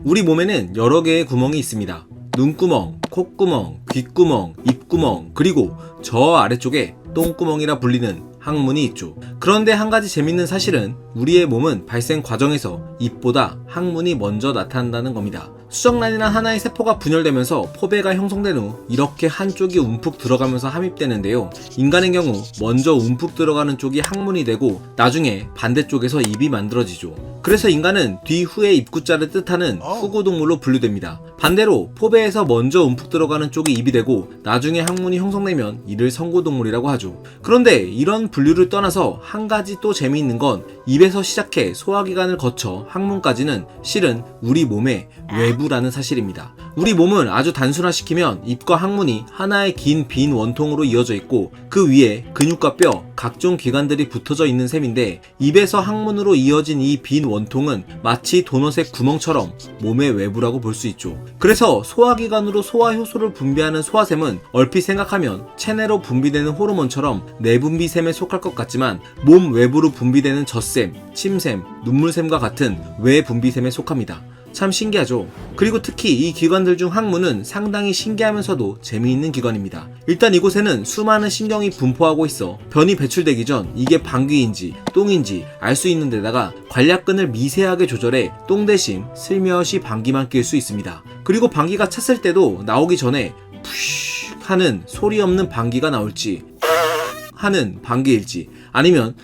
우리 몸에는 여러 개의 구멍이 있습니다. 눈구멍, 콧구멍, 귓구멍, 입구멍, 그리고 저 아래쪽에 똥구멍이라 불리는 항문이 있죠. 그런데 한 가지 재밌는 사실은 우리의 몸은 발생 과정에서 입보다 항문이 먼저 나타난다는 겁니다. 수정란이나 하나의 세포가 분열되면서 포배가 형성된 후 이렇게 한쪽이 움푹 들어가면서 함입되는데요. 인간의 경우 먼저 움푹 들어가는 쪽이 항문이 되고 나중에 반대쪽에서 입이 만들어지죠. 그래서 인간은 뒤후의 입구자를 뜻하는 후구동물로 분류됩니다. 반대로 포배에서 먼저 움푹 들어가는 쪽이 입이 되고 나중에 항문이 형성되면 이를 성구동물이라고 하죠. 그런데 이런 분류를 떠나서 한 가지 또 재미있는 건 입에서 시작해 소화기관을 거쳐 항문까지는 실은 우리 몸의 외부라는 사실입니다. 우리 몸은 아주 단순화시키면 입과 항문이 하나의 긴 빈 원통으로 이어져 있고 그 위에 근육과 뼈, 각종 기관들이 붙어져 있는 셈인데 입에서 항문으로 이어진 이 빈 원통은 마치 도넛의 구멍처럼 몸의 외부라고 볼 수 있죠. 그래서 소화기관으로 소화효소를 분비하는 소화샘은 얼핏 생각하면 체내로 분비되는 호르몬처럼 내분비샘에 속할 것 같지만 몸 외부로 분비되는 젖샘, 침샘, 눈물샘과 같은 외분비샘에 속합니다. 참 신기하죠? 그리고 특히 이 기관들 중 항문은 상당히 신기하면서도 재미있는 기관입니다. 일단 이곳에는 수많은 신경이 분포하고 있어 변이 배출되기 전 이게 방귀인지 똥인지 알 수 있는 데다가 관략근을 미세하게 조절해 똥 대신 슬며시 방귀만 낄 수 있습니다. 그리고 방귀가 찼을 때도 나오기 전에 푸쉬 하는 소리 없는 방귀가 나올지 하는 방귀일지 아니면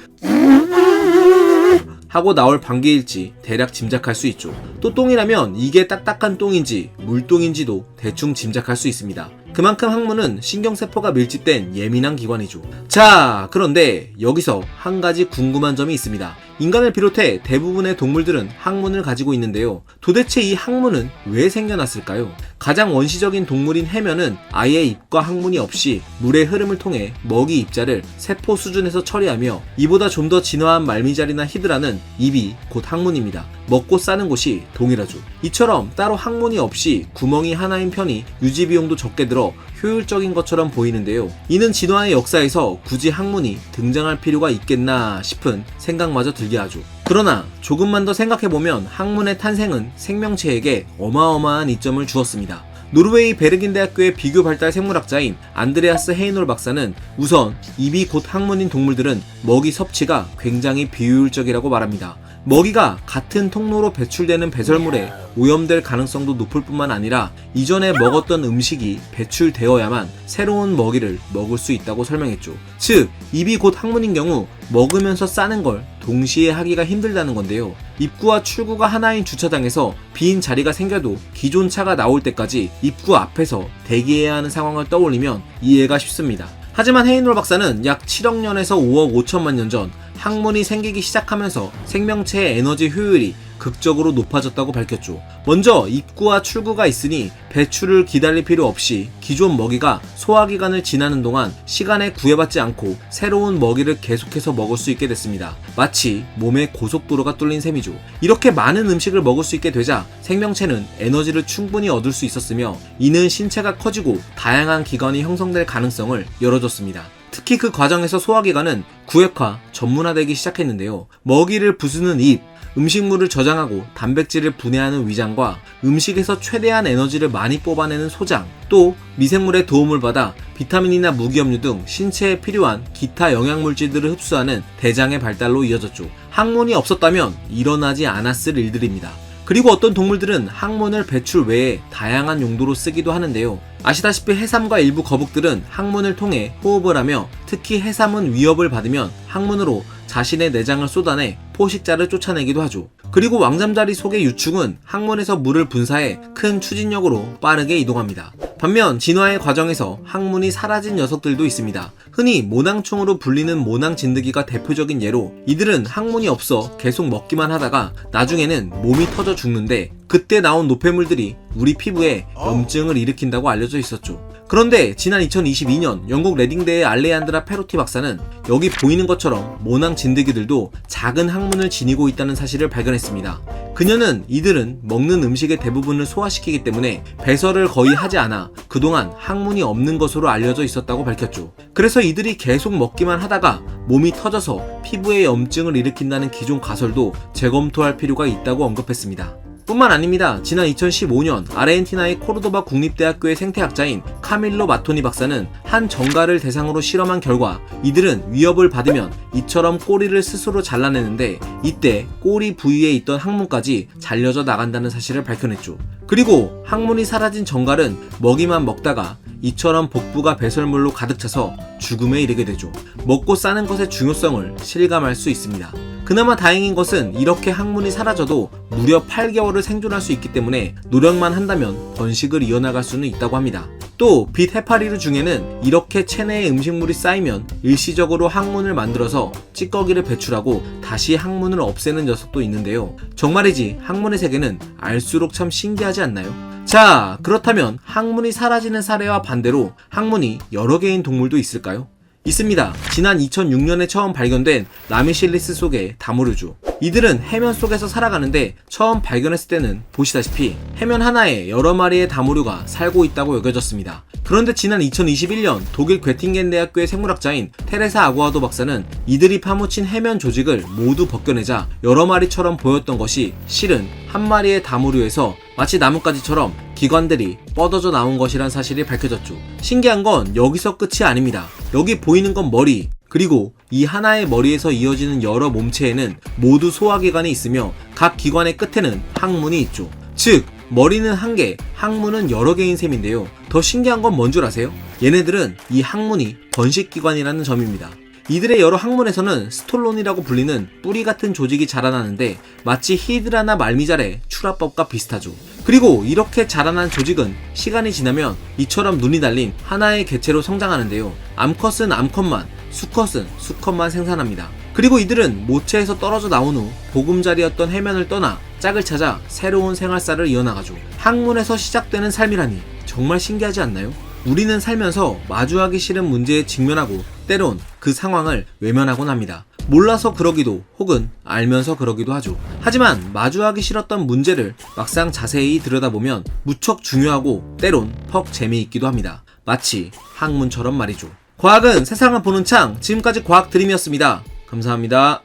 하고 나올 방귀일지 대략 짐작할 수 있죠. 또 똥이라면 이게 딱딱한 똥인지 물똥인지도 대충 짐작할 수 있습니다. 그만큼 항문은 신경세포가 밀집된 예민한 기관이죠. 자, 그런데 여기서 한 가지 궁금한 점이 있습니다. 인간을 비롯해 대부분의 동물들은 항문을 가지고 있는데요. 도대체 이 항문은 왜 생겨났을까요? 가장 원시적인 동물인 해면은 아예 입과 항문이 없이 물의 흐름을 통해 먹이 입자를 세포 수준에서 처리하며 이보다 좀 더 진화한 말미잘이나 히드라는 입이 곧 항문입니다. 먹고 싸는 곳이 동일하죠. 이처럼 따로 항문이 없이 구멍이 하나인 편이 유지비용도 적게 들어 효율적인 것처럼 보이는데요. 이는 진화의 역사에서 굳이 항문이 등장할 필요가 있겠나 싶은 생각마저 들게 하죠. 그러나 조금만 더 생각해보면 항문의 탄생은 생명체에게 어마어마한 이점을 주었습니다. 노르웨이 베르긴 대학교의 비교 발달 생물학자인 안드레아스 헤이놀 박사는 우선 입이 곧 항문인 동물들은 먹이 섭취가 굉장히 비효율적이라고 말합니다. 먹이가 같은 통로로 배출되는 배설물에 오염될 가능성도 높을 뿐만 아니라 이전에 먹었던 음식이 배출되어야만 새로운 먹이를 먹을 수 있다고 설명했죠. 즉, 입이 곧 항문인 경우 먹으면서 싸는 걸 동시에 하기가 힘들다는 건데요. 입구와 출구가 하나인 주차장에서 빈 자리가 생겨도 기존 차가 나올 때까지 입구 앞에서 대기해야 하는 상황을 떠올리면 이해가 쉽습니다. 하지만 헤이놀 박사는 약 7억 년에서 5억 5천만 년 전 항문이 생기기 시작하면서 생명체의 에너지 효율이 극적으로 높아졌다고 밝혔죠. 먼저 입구와 출구가 있으니 배출을 기다릴 필요 없이 기존 먹이가 소화기관을 지나는 동안 시간에 구애받지 않고 새로운 먹이를 계속해서 먹을 수 있게 됐습니다. 마치 몸에 고속도로가 뚫린 셈이죠. 이렇게 많은 음식을 먹을 수 있게 되자 생명체는 에너지를 충분히 얻을 수 있었으며 이는 신체가 커지고 다양한 기관이 형성될 가능성을 열어줬습니다. 특히 그 과정에서 소화기관은 구획화, 전문화되기 시작했는데요. 먹이를 부수는 입, 음식물을 저장하고 단백질을 분해하는 위장과 음식에서 최대한 에너지를 많이 뽑아내는 소장, 또 미생물의 도움을 받아 비타민이나 무기염류 등 신체에 필요한 기타 영양물질들을 흡수하는 대장의 발달로 이어졌죠. 항문이 없었다면 일어나지 않았을 일들입니다. 그리고 어떤 동물들은 항문을 배출 외에 다양한 용도로 쓰기도 하는데요. 아시다시피 해삼과 일부 거북들은 항문을 통해 호흡을 하며 특히 해삼은 위협을 받으면 항문으로 자신의 내장을 쏟아내 포식자를 쫓아내기도 하죠. 그리고 왕잠자리 속의 유충은 항문에서 물을 분사해 큰 추진력으로 빠르게 이동합니다. 반면 진화의 과정에서 항문이 사라진 녀석들도 있습니다. 흔히 모낭충으로 불리는 모낭진드기가 대표적인 예로 이들은 항문이 없어 계속 먹기만 하다가 나중에는 몸이 터져 죽는데 그때 나온 노폐물들이 우리 피부에 염증을 일으킨다고 알려져 있었죠. 그런데 지난 2022년 영국 레딩대의 알레안드라 페로티 박사는 여기 보이는 것처럼 모낭 진드기들도 작은 항문을 지니고 있다는 사실을 발견했습니다. 그녀는 이들은 먹는 음식의 대부분을 소화시키기 때문에 배설을 거의 하지 않아 그동안 항문이 없는 것으로 알려져 있었다고 밝혔죠. 그래서 이들이 계속 먹기만 하다가 몸이 터져서 피부에 염증을 일으킨다는 기존 가설도 재검토할 필요가 있다고 언급했습니다. 뿐만 아닙니다. 지난 2015년 아르헨티나의 코르도바 국립대학교의 생태학자인 카밀로 마토니 박사는 한 정갈을 대상으로 실험한 결과 이들은 위협을 받으면 이처럼 꼬리를 스스로 잘라내는데 이때 꼬리 부위에 있던 항문까지 잘려져 나간다는 사실을 밝혀냈죠. 그리고 항문이 사라진 정갈은 먹이만 먹다가 이처럼 복부가 배설물로 가득 차서 죽음에 이르게 되죠. 먹고 싸는 것의 중요성을 실감할 수 있습니다. 그나마 다행인 것은 이렇게 항문이 사라져도 무려 8개월을 생존할 수 있기 때문에 노력만 한다면 번식을 이어나갈 수는 있다고 합니다. 또 빛 해파리류 중에는 이렇게 체내에 음식물이 쌓이면 일시적으로 항문을 만들어서 찌꺼기를 배출하고 다시 항문을 없애는 녀석도 있는데요. 정말이지 항문의 세계는 알수록 참 신기하지 않나요? 자, 그렇다면 항문이 사라지는 사례와 반대로 항문이 여러 개인 동물도 있을까요? 있습니다. 지난 2006년에 처음 발견된 라미실리스 속의 다모류죠. 이들은 해면 속에서 살아가는데 처음 발견했을 때는 보시다시피 해면 하나에 여러 마리의 다모류가 살고 있다고 여겨졌습니다. 그런데 지난 2021년 독일 괴팅겐 대학교의 생물학자인 테레사 아구아도 박사는 이들이 파묻힌 해면 조직을 모두 벗겨내자 여러 마리처럼 보였던 것이 실은 한 마리의 다모류에서 마치 나뭇가지처럼 기관들이 뻗어져 나온 것이란 사실이 밝혀졌죠. 신기한 건 여기서 끝이 아닙니다. 여기 보이는 건 머리, 그리고 이 하나의 머리에서 이어지는 여러 몸체에는 모두 소화기관이 있으며 각 기관의 끝에는 항문이 있죠. 즉, 머리는 한 개, 항문은 여러 개인 셈인데요. 더 신기한 건 뭔 줄 아세요? 얘네들은 이 항문이 번식기관이라는 점입니다. 이들의 여러 항문에서는 스톨론이라고 불리는 뿌리 같은 조직이 자라나는데 마치 히드라나 말미잘의 출하법과 비슷하죠. 그리고 이렇게 자라난 조직은 시간이 지나면 이처럼 눈이 달린 하나의 개체로 성장하는데요. 암컷은 암컷만, 수컷은 수컷만 생산합니다. 그리고 이들은 모체에서 떨어져 나온 후 보금자리였던 해면을 떠나 짝을 찾아 새로운 생활사를 이어나가죠. 항문에서 시작되는 삶이라니 정말 신기하지 않나요? 우리는 살면서 마주하기 싫은 문제에 직면하고 때론 그 상황을 외면하곤 합니다. 몰라서 그러기도 혹은 알면서 그러기도 하죠. 하지만 마주하기 싫었던 문제를 막상 자세히 들여다보면 무척 중요하고 때론 퍽 재미있기도 합니다. 마치 학문처럼 말이죠. 과학은 세상을 보는 창, 지금까지 과학 드림이었습니다. 감사합니다.